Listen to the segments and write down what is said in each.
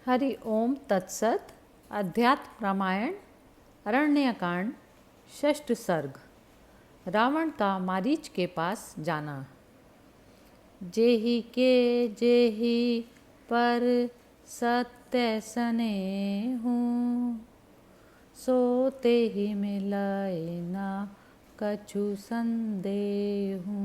हरि ओम तत्सत। अध्यात्म रामायण अरण्यकांड षष्ठ सर्ग। रावण का मारीच के पास जाना। जेहि के जेहि पर सत्य सने हूँ, सोते ही मिलाए ना कछु संदेहूँ।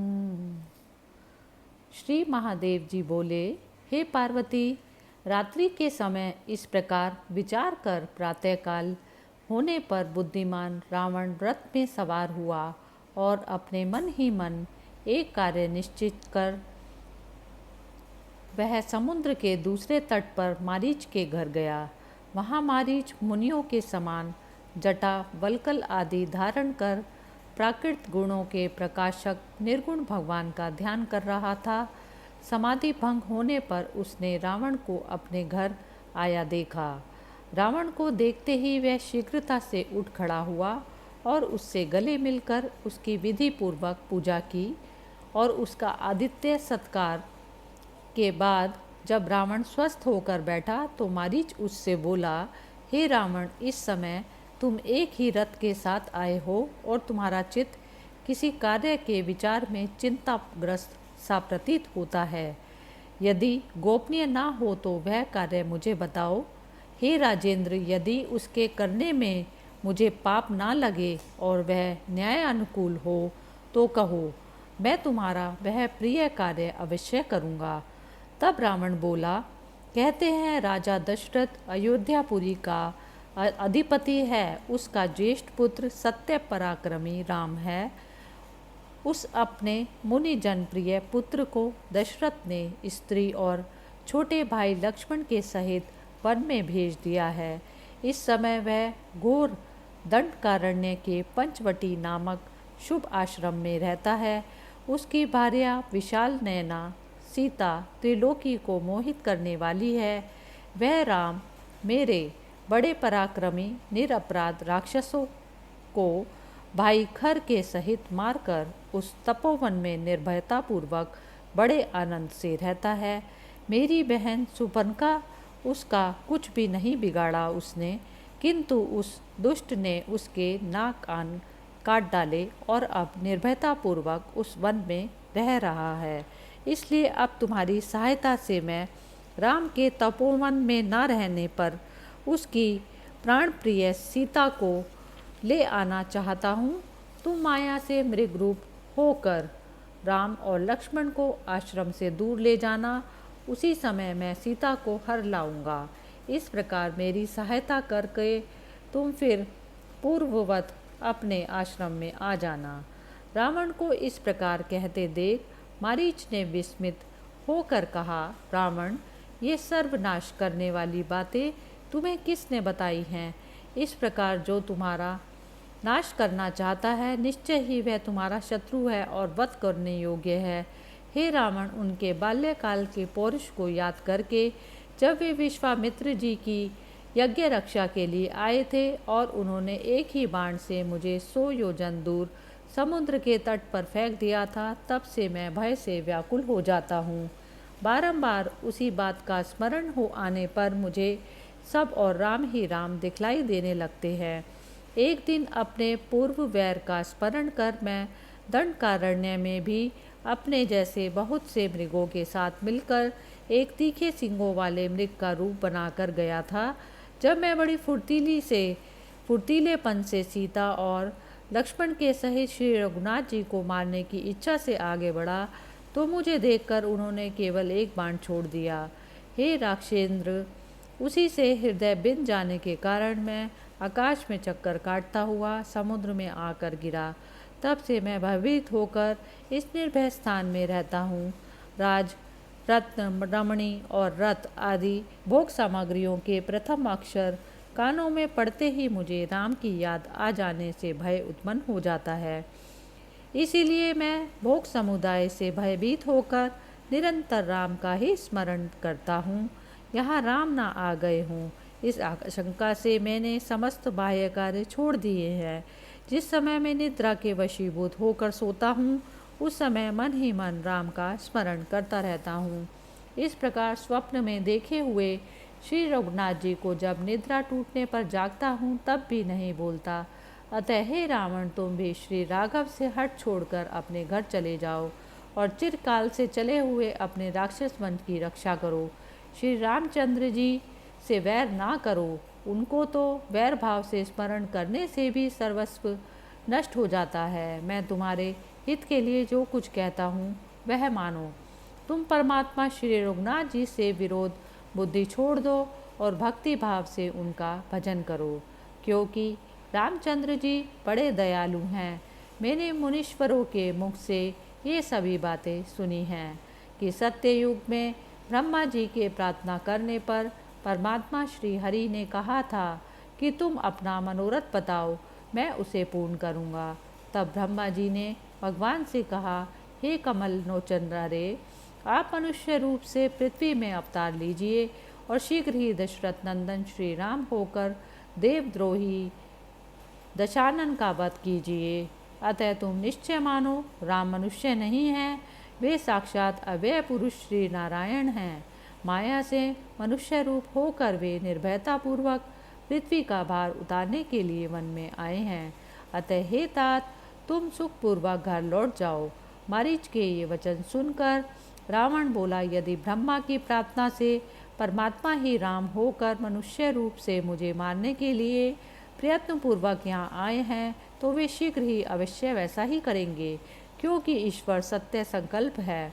श्री महादेव जी बोले, हे पार्वती, रात्रि के समय इस प्रकार विचार कर प्रातःकाल होने पर बुद्धिमान रावण रथ में सवार हुआ और अपने मन ही मन एक कार्य निश्चित कर वह समुद्र के दूसरे तट पर मारीच के घर गया। वहाँ मारीच मुनियों के समान जटा वल्कल आदि धारण कर प्राकृत गुणों के प्रकाशक निर्गुण भगवान का ध्यान कर रहा था। समाधि भंग होने पर उसने रावण को अपने घर आया देखा। रावण को देखते ही वह शीघ्रता से उठ खड़ा हुआ और उससे गले मिलकर उसकी विधि पूर्वक पूजा की और उसका आदित्य सत्कार के बाद जब रावण स्वस्थ होकर बैठा तो मारीच उससे बोला, हे रावण, इस समय तुम एक ही रथ के साथ आए हो और तुम्हारा चित्त किसी कार्य के विचार में चिंताग्रस्त सा प्रतीत होता है। यदि गोपनीय ना हो तो वह कार्य मुझे बताओ। हे राजेंद्र, यदि उसके करने में मुझे पाप ना लगे और वह न्याय अनुकूल हो तो कहो, मैं तुम्हारा वह प्रिय कार्य अवश्य करूँगा। तब रावण बोला, कहते हैं राजा दशरथ अयोध्यापुरी का अधिपति है, उसका ज्येष्ठ पुत्र सत्य पराक्रमी राम है। उस अपने मुनि जनप्रिय पुत्र को दशरथ ने स्त्री और छोटे भाई लक्ष्मण के सहित वन में भेज दिया है। इस समय वह घोर दंडकारण्य के पंचवटी नामक शुभ आश्रम में रहता है। उसकी भार्या विशाल नयना सीता त्रिलोकी को मोहित करने वाली है। वह राम मेरे बड़े पराक्रमी निरपराध राक्षसों को भाई खर के सहित मारकर उस तपोवन में निर्भयतापूर्वक बड़े आनंद से रहता है। मेरी बहन सुपर्णा, उसका कुछ भी नहीं बिगाड़ा उसने, किंतु उस दुष्ट ने उसके नाक कान काट डाले और अब निर्भयतापूर्वक उस वन में रह रहा है। इसलिए अब तुम्हारी सहायता से मैं राम के तपोवन में न रहने पर उसकी प्राण प्रिय सीता को ले आना चाहता हूँ। तुम माया से मृग रूप होकर राम और लक्ष्मण को आश्रम से दूर ले जाना। उसी समय मैं सीता को हर लाऊंगा। इस प्रकार मेरी सहायता करके तुम फिर पूर्ववत अपने आश्रम में आ जाना। रावण को इस प्रकार कहते देख मारीच ने विस्मित होकर कहा, रावण, ये सर्वनाश करने वाली बातें तुम्हें किसने बताई हैं? इस प्रकार जो तुम्हारा नाश करना चाहता है, निश्चय ही वह तुम्हारा शत्रु है और वध करने योग्य है। हे रावण, उनके बाल्यकाल के पौरुष को याद करके जब वे विश्वामित्र जी की यज्ञ रक्षा के लिए आए थे और उन्होंने एक ही बाण से मुझे 100 योजन दूर समुद्र के तट पर फेंक दिया था, तब से मैं भय से व्याकुल हो जाता हूँ। बारंबार उसी बात का स्मरण हो आने पर मुझे सब और राम ही राम दिखलाई देने लगते हैं। एक दिन अपने पूर्व वैर का स्मरण कर मैं दंडकारण्य में भी अपने जैसे बहुत से मृगों के साथ मिलकर एक तीखे सींगों वाले मृग का रूप बनाकर गया था। जब मैं बड़ी फुर्तीलेपन से सीता और लक्ष्मण के सहित श्री रघुनाथ जी को मारने की इच्छा से आगे बढ़ा तो मुझे देखकर उन्होंने केवल एक बाण छोड़ दिया। हे राक्षेंद्र, उसी से हृदय बिंद जाने के कारण मैं आकाश में चक्कर काटता हुआ समुद्र में आकर गिरा। तब से मैं भयभीत होकर इस निर्भय स्थान में रहता हूँ। राज, रत्न, रमणी और रथ आदि भोग सामग्रियों के प्रथम अक्षर कानों में पड़ते ही मुझे राम की याद आ जाने से भय उत्पन्न हो जाता है। इसीलिए मैं भोग समुदाय से भयभीत होकर निरंतर राम का ही स्मरण करता हूँ। यहाँ राम ना आ गए हों, इस आशंका से मैंने समस्त बाह्य कार्य छोड़ दिए हैं। जिस समय मैं निद्रा के वशीभूत होकर सोता हूँ, उस समय मन ही मन राम का स्मरण करता रहता हूँ। इस प्रकार स्वप्न में देखे हुए श्री रघुनाथ जी को जब निद्रा टूटने पर जागता हूँ तब भी नहीं बोलता। अतः हे रावण, तुम भी श्री राघव से हट छोड़कर अपने घर चले जाओ और चिरकाल से चले हुए अपने राक्षस वंश की रक्षा करो। श्री रामचंद्र जी से वैर ना करो, उनको तो वैर भाव से स्मरण करने से भी सर्वस्व नष्ट हो जाता है। मैं तुम्हारे हित के लिए जो कुछ कहता हूँ वह मानो। तुम परमात्मा श्री रघुनाथ जी से विरोध बुद्धि छोड़ दो और भक्ति भाव से उनका भजन करो, क्योंकि रामचंद्र जी बड़े दयालु हैं। मैंने मुनीश्वरों के मुख से ये सभी बातें सुनी हैं कि सत्ययुग में ब्रह्मा जी के प्रार्थना करने पर परमात्मा श्री हरि ने कहा था कि तुम अपना मनोरथ बताओ, मैं उसे पूर्ण करूँगा। तब ब्रह्मा जी ने भगवान से कहा, हे कमल लोचन रे, आप मनुष्य रूप से पृथ्वी में अवतार लीजिए और शीघ्र ही दशरथ नंदन श्री राम होकर देवद्रोही दशानन का वध कीजिए। अतः तुम निश्चय मानो, राम मनुष्य नहीं हैं, वे साक्षात अव्यय पुरुष श्री नारायण हैं। माया से मनुष्य रूप होकर वे निर्भयतापूर्वक पृथ्वी का भार उतारने के लिए वन में आए हैं। अतः हे तात, तुम सुखपूर्वक घर लौट जाओ। मारीच के ये वचन सुनकर रावण बोला, यदि ब्रह्मा की प्रार्थना से परमात्मा ही राम होकर मनुष्य रूप से मुझे मारने के लिए प्रयत्नपूर्वक यहाँ आए हैं तो वे शीघ्र ही अवश्य वैसा ही करेंगे, क्योंकि ईश्वर सत्य संकल्प है।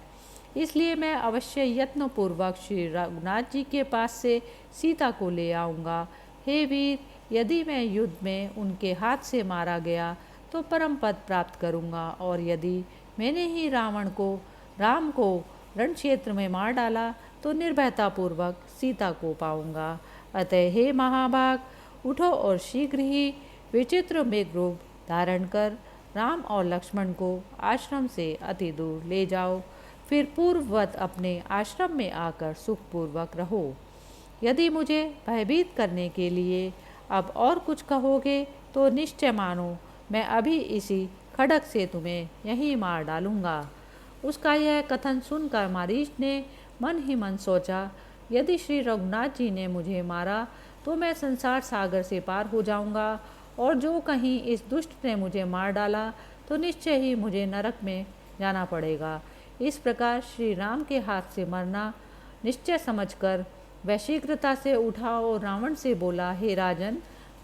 इसलिए मैं अवश्य यत्नपूर्वक श्री रघुनाथ जी के पास से सीता को ले आऊँगा। हे वीर, यदि मैं युद्ध में उनके हाथ से मारा गया तो परम पद प्राप्त करूँगा, और यदि मैंने ही राम को रण क्षेत्र में मार डाला तो निर्भयतापूर्वक सीता को पाऊँगा। अतः हे महाभाग, उठो और शीघ्र ही विचित्र मृग रूप धारण कर राम और लक्ष्मण को आश्रम से अति दूर ले जाओ। फिर पूर्ववत अपने आश्रम में आकर सुखपूर्वक रहो। यदि मुझे भयभीत करने के लिए अब और कुछ कहोगे तो निश्चय मानो, मैं अभी इसी खड्ग से तुम्हें यहीं मार डालूंगा। उसका यह कथन सुनकर मारीच ने मन ही मन सोचा, यदि श्री रघुनाथ जी ने मुझे मारा तो मैं संसार सागर से पार हो जाऊंगा, और जो कहीं इस दुष्ट ने मुझे मार डाला तो निश्चय ही मुझे नरक में जाना पड़ेगा। इस प्रकार श्री राम के हाथ से मरना निश्चय समझकर वह शीघ्रता से उठा और रावण से बोला, हे राजन,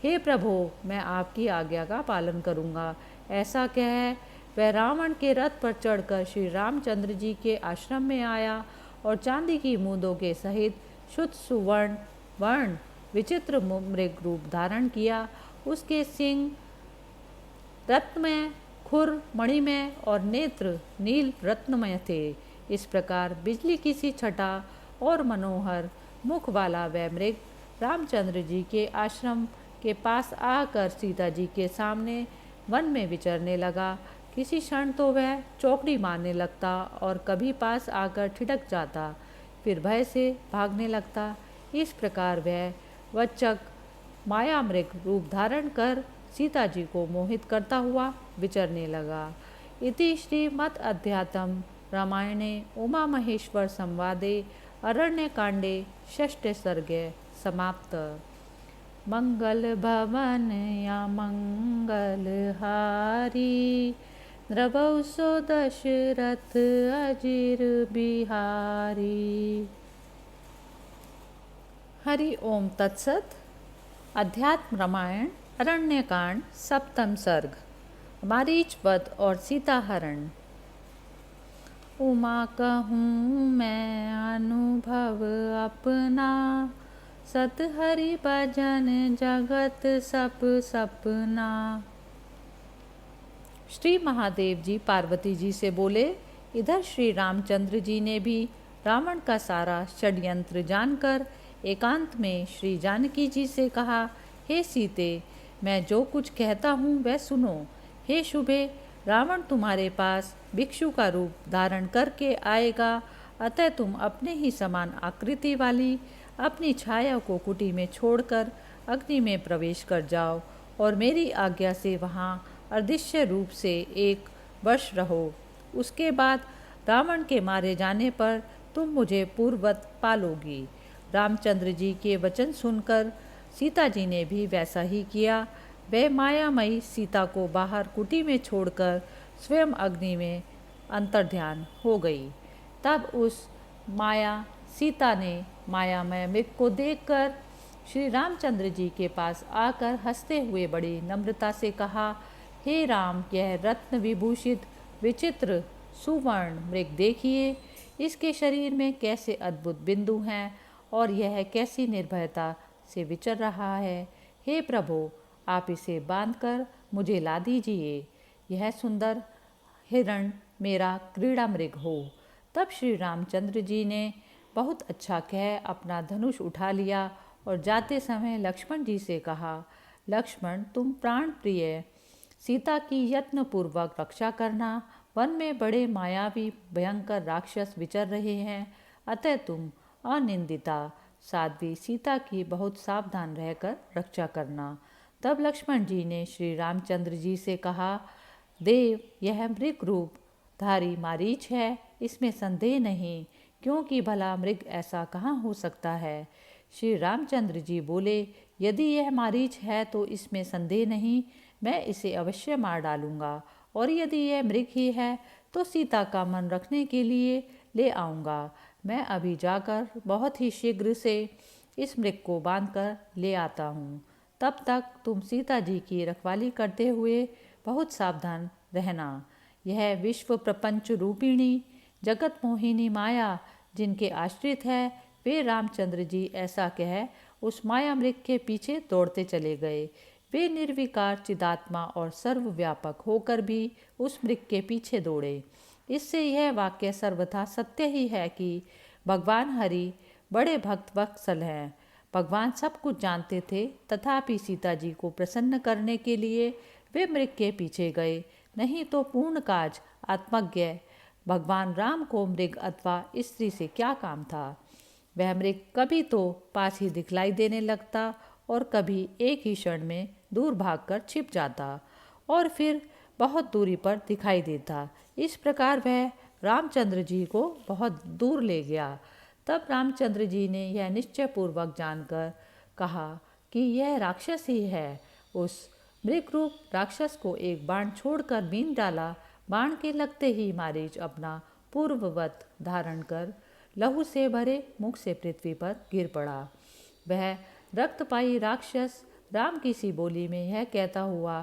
हे प्रभो, मैं आपकी आज्ञा का पालन करूंगा। ऐसा कह वह रावण के रथ पर चढ़कर श्री रामचंद्र जी के आश्रम में आया और चांदी की मूंदों के सहित शुद्ध सुवर्ण वर्ण विचित्र मृग रूप धारण किया। उसके सिंह रत्नमय, खुर मणिमय और नेत्र नील रत्नमय थे। इस प्रकार बिजली की सी छटा और मनोहर मुख वाला वह मृग रामचंद्र जी के आश्रम के पास आकर सीता जी के सामने वन में विचरने लगा। किसी क्षण तो वह चौकड़ी मारने लगता और कभी पास आकर ठिठक जाता, फिर भय से भागने लगता। इस प्रकार वह वच्चक माया मृग रूप धारण कर सीता जी को मोहित करता हुआ विचरने लगा। इति श्रीमद् अध्यात्म रामायणे उमा महेश्वर संवादे अरण्य कांडे षष्ठ सर्गे समाप्त। मंगल भवन या मंगल हारी, द्रवौ सो दशरथ अजिर बिहारी। हरि ओम तत्सत। अध्यात्म रामायण अरण्यकांड सप्तम सर्ग, मारीच वध और सीता हरण। उमा कहूँ मैं अनुभव अपना, सत हरि भजन जगत सप सपना। श्री महादेव जी पार्वती जी से बोले, इधर श्री रामचंद्र जी ने भी रावण का सारा षड्यंत्र जानकर एकांत में श्री जानकी जी से कहा, हे सीते, मैं जो कुछ कहता हूँ वह सुनो। हे शुभे, रावण तुम्हारे पास भिक्षु का रूप धारण करके आएगा, अतः तुम अपने ही समान आकृति वाली अपनी छाया को कुटी में छोड़कर अग्नि में प्रवेश कर जाओ और मेरी आज्ञा से वहाँ अदृश्य रूप से 1 वर्ष रहो। उसके बाद रावण के मारे जाने पर तुम मुझे पूर्ववत पालोगी। रामचंद्र जी के वचन सुनकर सीता जी ने भी वैसा ही किया। वह मायामयी सीता को बाहर कुटी में छोड़कर स्वयं अग्नि में अंतर्ध्यान हो गई। तब उस माया सीता ने मायामय मृग को देखकर श्री रामचंद्र जी के पास आकर हंसते हुए बड़ी नम्रता से कहा, हे राम, यह रत्न विभूषित विचित्र सुवर्ण मृग देखिए, इसके शरीर में कैसे अद्भुत बिंदु हैं और यह कैसी निर्भयता से विचर रहा है। हे प्रभु, आप इसे बांधकर मुझे ला दीजिए। यह सुंदर हिरण मेरा क्रीड़ा मृग हो। तब श्री रामचंद्र जी ने बहुत अच्छा कह अपना धनुष उठा लिया और जाते समय लक्ष्मण जी से कहा, लक्ष्मण, तुम प्राण प्रिय सीता की यत्नपूर्वक रक्षा करना। वन में बड़े मायावी भयंकर राक्षस विचर रहे हैं, अतः तुम अनिंदिता साध्वी सीता की बहुत सावधान रहकर रक्षा करना। तब लक्ष्मण जी ने श्री रामचंद्र जी से कहा, देव, यह मृग रूप धारी मारीच है, इसमें संदेह नहीं, क्योंकि भला मृग ऐसा कहाँ हो सकता है। श्री रामचंद्र जी बोले, यदि यह मारीच है तो इसमें संदेह नहीं, मैं इसे अवश्य मार डालूंगा, और यदि यह मृग ही है तो सीता का मन रखने के लिए ले आऊँगा। मैं अभी जाकर बहुत ही शीघ्र से इस मृग को बांधकर ले आता हूँ। तब तक तुम सीता जी की रखवाली करते हुए बहुत सावधान रहना। यह विश्व प्रपंच रूपिणी जगत मोहिनी माया जिनके आश्रित है, वे रामचंद्र जी ऐसा कह उस माया मृग के पीछे दौड़ते चले गए। वे निर्विकार चिदात्मा और सर्वव्यापक होकर भी उस मृग के पीछे दौड़े। इससे यह वाक्य सर्वथा सत्य ही है कि भगवान हरि बड़े भक्त वत्सल हैं। भगवान सब कुछ जानते थे, तथापि सीता जी को प्रसन्न करने के लिए वे मृग के पीछे गए, नहीं तो पूर्ण काज आत्मज्ञ भगवान राम को मृग अथवा स्त्री से क्या काम था। वह मृग कभी तो पास ही दिखलाई देने लगता और कभी एक ही क्षण में दूर भागकर छिप जाता और फिर बहुत दूरी पर दिखाई देता। इस प्रकार वह रामचंद्र जी को बहुत दूर ले गया। तब रामचंद्र जी ने यह निश्चय पूर्वक जानकर कहा कि यह राक्षस ही है। उस मृग रूप राक्षस को एक बाण छोड़कर बीन डाला। बाण के लगते ही मारीच अपना पूर्ववत धारण कर लहू से भरे मुख से पृथ्वी पर गिर पड़ा। वह रक्तपाई राक्षस राम की सी बोली में यह कहता हुआ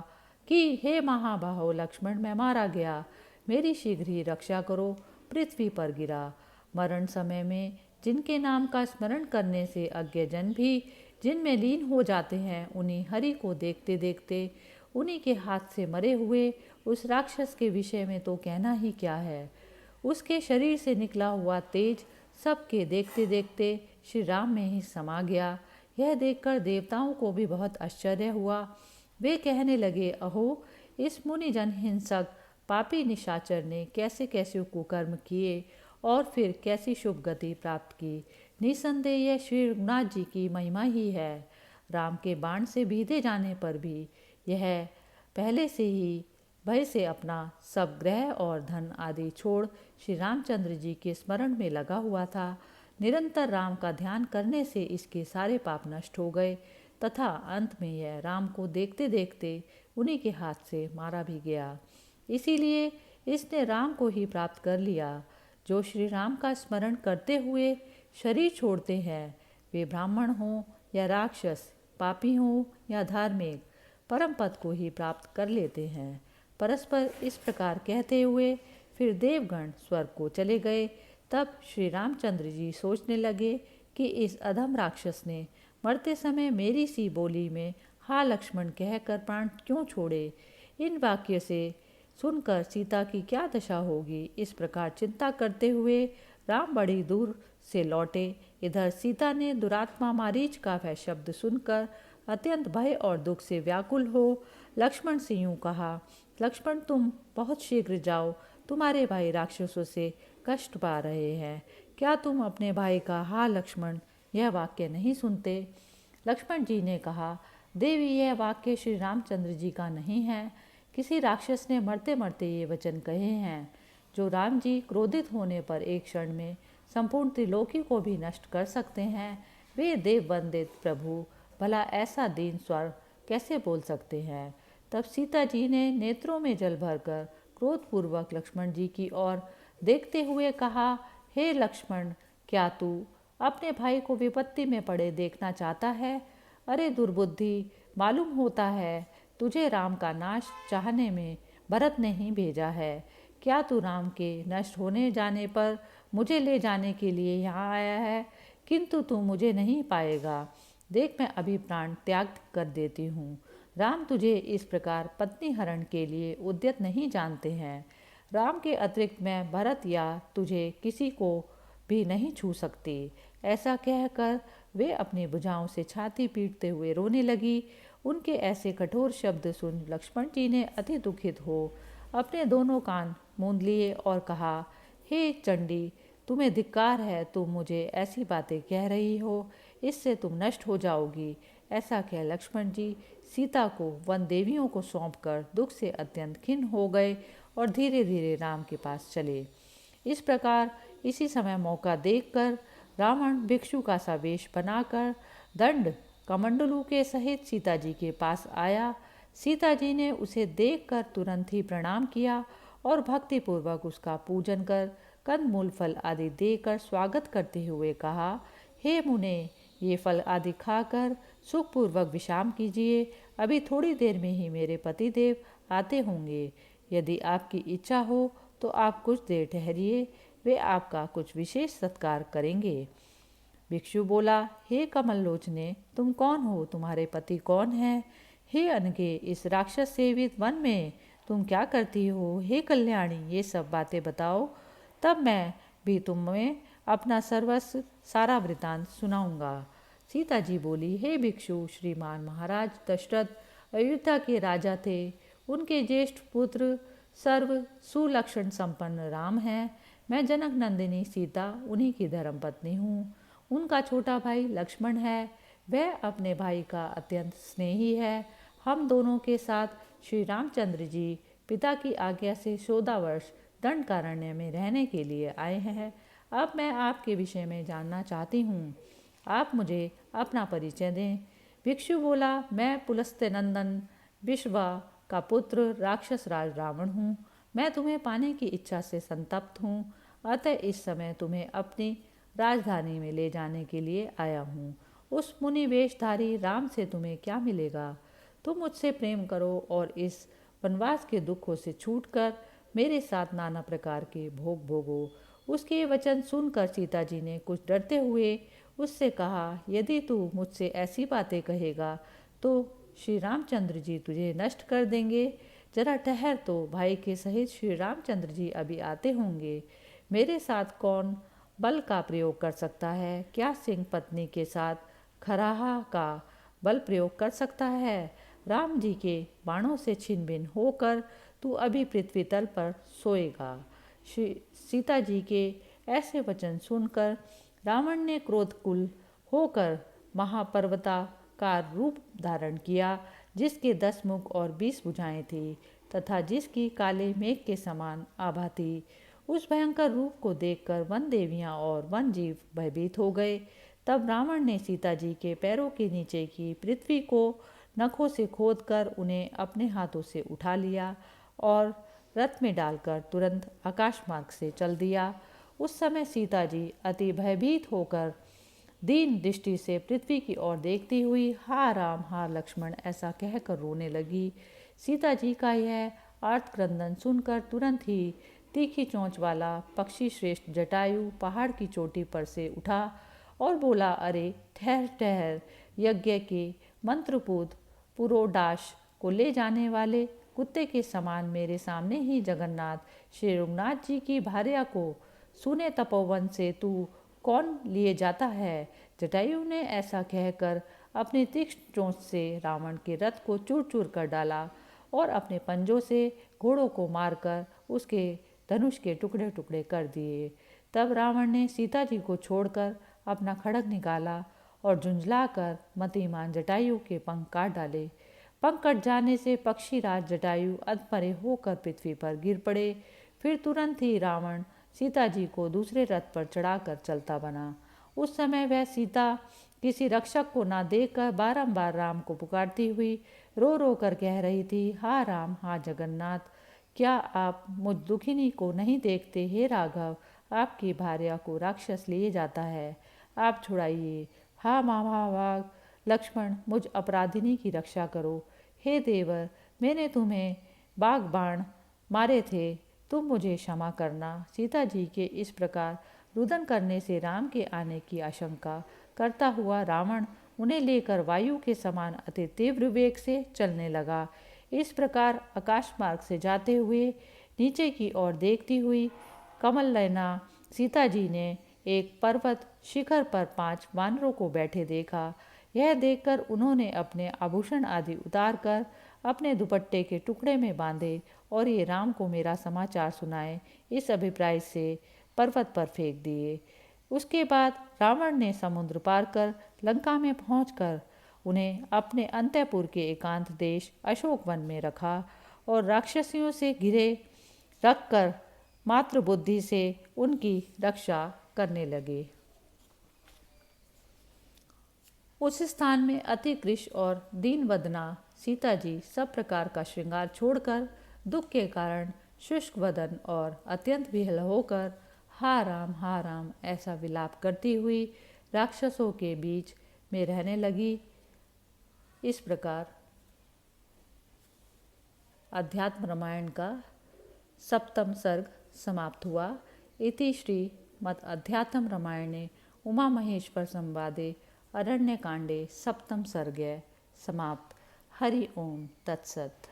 कि हे महाबाहो लक्ष्मण, मैं मारा गया, मेरी शीघ्र ही रक्षा करो, पृथ्वी पर गिरा। मरण समय में जिनके नाम का स्मरण करने से अज्ञजन भी जिनमें लीन हो जाते हैं, उन्हीं हरि को देखते देखते उन्हीं के हाथ से मरे हुए उस राक्षस के विषय में तो कहना ही क्या है। उसके शरीर से निकला हुआ तेज सबके देखते देखते श्री राम में ही समा गया। यह देखकर देवताओं को भी बहुत आश्चर्य हुआ। वे कहने लगे, अहो, इस मुनिजन हिंसक पापी निशाचर ने कैसे कैसे कुकर्म किए और फिर कैसी शुभ गति प्राप्त की। निसंदेह यह श्री रघुनाथ जी की महिमा ही है। राम के बाण से बीधे जाने पर भी यह पहले से ही भय से अपना सब ग्रह और धन आदि छोड़ श्री रामचंद्र जी के स्मरण में लगा हुआ था। निरंतर राम का ध्यान करने से इसके सारे पाप नष्ट हो गए तथा अंत में यह राम को देखते देखते उन्हीं के हाथ से मारा भी गया। इसीलिए इसने राम को ही प्राप्त कर लिया। जो श्री राम का स्मरण करते हुए शरीर छोड़ते हैं, वे ब्राह्मण हों या राक्षस, पापी हों या धार्मिक, परम पद को ही प्राप्त कर लेते हैं। परस्पर इस प्रकार कहते हुए फिर देवगण स्वर्ग को चले गए। तब श्री रामचंद्र जी सोचने लगे कि इस अधम राक्षस ने मरते समय मेरी सी बोली में हा लक्ष्मण कहकर प्राण क्यों छोड़े। इन वाक्य से सुनकर सीता की क्या दशा होगी। इस प्रकार चिंता करते हुए राम बड़ी दूर से लौटे। इधर सीता ने दुरात्मा मारीच का वह शब्द सुनकर अत्यंत भय और दुख से व्याकुल हो लक्ष्मण से यूँ कहा, लक्ष्मण, तुम बहुत शीघ्र जाओ, तुम्हारे भाई राक्षसों से कष्ट पा रहे हैं। क्या तुम अपने भाई का हा लक्ष्मण यह वाक्य नहीं सुनते। लक्ष्मण जी ने कहा, देवी, यह वाक्य श्री रामचंद्र जी का नहीं है। किसी राक्षस ने मरते मरते ये वचन कहे हैं। जो राम जी क्रोधित होने पर एक क्षण में संपूर्ण त्रिलोकी को भी नष्ट कर सकते हैं, वे देव वंदित प्रभु भला ऐसा दीन स्वर कैसे बोल सकते हैं। तब सीता जी ने नेत्रों में जल भरकर क्रोधपूर्वक लक्ष्मण जी की ओर देखते हुए कहा, हे लक्ष्मण, क्या तू अपने भाई को विपत्ति में पड़े देखना चाहता है? अरे दुर्बुद्धि, मालूम होता है तुझे राम का नाश चाहने में भरत ने ही भेजा है। क्या तू राम के नष्ट होने जाने पर मुझे ले जाने के लिए यहाँ आया है? किंतु तू मुझे नहीं पाएगा। देख, मैं अभी प्राण त्याग कर देती हूँ। राम तुझे इस प्रकार पत्नी हरण के लिए उद्यत नहीं जानते हैं। राम के अतिरिक्त मैं भरत या तुझे किसी को भी नहीं छू सकती। ऐसा कहकर वे अपनी भुजाओं से छाती पीटते हुए रोने लगी। उनके ऐसे कठोर शब्द सुन लक्ष्मण जी ने अति दुखित हो अपने दोनों कान मूंद लिए और कहा, हे चंडी, तुम्हें धिक्कार है, तुम मुझे ऐसी बातें कह रही हो, इससे तुम नष्ट हो जाओगी। ऐसा कह लक्ष्मण जी सीता को वन देवियों को सौंपकर दुख से अत्यंत खिन्न हो गए और धीरे धीरे राम के पास चले। इस प्रकार इसी समय मौका देखकर रावण भिक्षु का सा वेश बनाकर दंड कमंडलू के सहित सीता जी के पास आया। सीता जी ने उसे देखकर तुरंत ही प्रणाम किया और भक्तिपूर्वक उसका पूजन कर कंदमूल फल आदि देकर स्वागत करते हुए कहा, हे मुने, ये फल आदि खाकर सुखपूर्वक विश्राम कीजिए। अभी थोड़ी देर में ही मेरे पतिदेव आते होंगे। यदि आपकी इच्छा हो तो आप कुछ देर ठहरिए, वे आपका कुछ विशेष सत्कार करेंगे। भिक्षु बोला, हे कमल लोचने, तुम कौन हो? तुम्हारे पति कौन है? हे अनघे, इस राक्षस सेवित वन में तुम क्या करती हो? हे कल्याणी, ये सब बातें बताओ, तब मैं भी तुम्हें अपना सर्वस्व सारा वृतांत सुनाऊंगा। सीता जी बोली, हे भिक्षु, श्रीमान महाराज दशरथ अयोध्या के राजा थे। उनके ज्येष्ठ पुत्र सर्व सुलक्षण संपन्न राम हैं। मैं जनक नंदिनी सीता उन्हीं की धर्मपत्नी हूँ। उनका छोटा भाई लक्ष्मण है, वह अपने भाई का अत्यंत स्नेही है। हम दोनों के साथ श्री रामचंद्र जी पिता की आज्ञा से 14 वर्ष दंडकारण्य में रहने के लिए आए हैं। अब मैं आपके विषय में जानना चाहती हूँ, आप मुझे अपना परिचय दें। भिक्षु बोला, मैं पुलस्त्य नंदन विश्वा का पुत्र राक्षस राज रावण हूँ। मैं तुम्हें पाने की इच्छा से संतप्त हूँ, अतः इस समय तुम्हें अपनी राजधानी में ले जाने के लिए आया हूँ। उस मुनि वेशधारी राम से तुम्हें क्या मिलेगा? तुम मुझसे प्रेम करो और इस वनवास के दुखों से छूटकर मेरे साथ नाना प्रकार के भोग भोगो। उसके ये वचन सुनकर सीता जी ने कुछ डरते हुए उससे कहा, यदि तू मुझसे ऐसी बातें कहेगा तो श्री रामचंद्र जी तुझे नष्ट कर देंगे। जरा ठहर, तो भाई के सहित श्री रामचंद्र जी अभी आते होंगे। मेरे साथ कौन बल का प्रयोग कर सकता है? क्या सिंह पत्नी के साथ खराहा का बल प्रयोग कर सकता है? राम जी के बाणों से छिन्न भिन्न होकर तू अभी पृथ्वी तल पर सोएगा। श्री सीता जी के ऐसे वचन सुनकर रावण ने क्रोधकुल होकर महापर्वताकार रूप धारण किया, जिसके 10 मुख और 20 भुजाएं थी तथा जिसकी काले मेघ के समान आभा थी। उस भयंकर रूप को देखकर वन देवियाँ और वन जीव भयभीत हो गए। तब रावण ने सीता जी के पैरों के नीचे की पृथ्वी को नखों से खोदकर उन्हें अपने हाथों से उठा लिया और रथ में डालकर तुरंत आकाश मार्ग से चल दिया। उस समय सीता जी अति भयभीत होकर दीन दृष्टि से पृथ्वी की ओर देखती हुई हा राम हा लक्ष्मण ऐसा कहकर रोने लगी। सीता जी का यह आर्तक्रंदन सुनकर तुरंत ही तीखी चोंच वाला पक्षी श्रेष्ठ जटायु पहाड़ की चोटी पर से उठा और बोला, अरे ठहर ठहर, यज्ञ के मंत्रपूत पुरोडाश को ले जाने वाले कुत्ते के समान मेरे सामने ही जगन्नाथ श्री रघुनाथ जी की भार्या को सुने तपोवन से तू कौन लिए जाता है? जटायु ने ऐसा कहकर अपनी तीक्ष्ण चोंच से रावण के रथ को चूर चूर कर डाला और अपने पंजों से घोड़ों को मारकर उसके धनुष के टुकड़े टुकड़े कर दिए। तब रावण ने सीता जी को छोड़कर अपना खड्ग निकाला और झुंझलाकर मतिमान जटायु के पंख काट डाले। पंख कट जाने से पक्षीराज जटायु अधमरे होकर पृथ्वी पर गिर पड़े। फिर तुरंत ही रावण सीता जी को दूसरे रथ पर चढ़ाकर चलता बना। उस समय वह सीता किसी रक्षक को ना देखकर बारंबार राम को पुकारती हुई रो रो कर कह रही थी, हा राम, हा जगन्नाथ, क्या आप मुझ दुखिनी को नहीं देखते? हे राघव, आपकी भार्या को राक्षस लिए जाता है, आप छुड़ाइए। हा महाभाग लक्ष्मण, मुझ अपराधिनी की रक्षा करो। हे देवर, मैंने तुम्हें बाग बाण मारे थे, तुम मुझे क्षमा करना। सीता जी के इस प्रकार रुदन करने से राम के आने की आशंका करता हुआ रावण उन्हें लेकर वायु के समान अति तीव्र वेग से चलने लगा। इस प्रकार आकाश मार्ग से जाते हुए नीचे की ओर देखती हुई कमल नयना सीता जी ने एक पर्वत शिखर पर 5 वानरों को बैठे देखा। यह देखकर उन्होंने अपने आभूषण आदि उतार कर अपने दुपट्टे के टुकड़े में बांधे और ये राम को मेरा समाचार सुनाए, इस अभिप्राय से पर्वत पर फेंक दिए। उसके बाद रावण ने समुद्र पार कर लंका में पहुंचकर उन्हें अपने अंतःपुर के एकांत देश अशोक वन में रखा और राक्षसियों से घिरे रखकर मातृबुद्धि से उनकी रक्षा करने लगे। उस स्थान में अति कृश और दीनवदना सीता जी सब प्रकार का श्रृंगार छोड़कर दुख के कारण शुष्क वदन और अत्यंत विहल होकर हा राम ऐसा विलाप करती हुई राक्षसों के बीच में रहने लगी। इस प्रकार अध्यात्म रामायण का 7वां सर्ग समाप्त हुआ। इति श्री मद अध्यात्म रामायणे उमा महेश्वर संवादे अरण्यकांडे 7वां सर्ग समाप्त। हरि ओम तत्सत।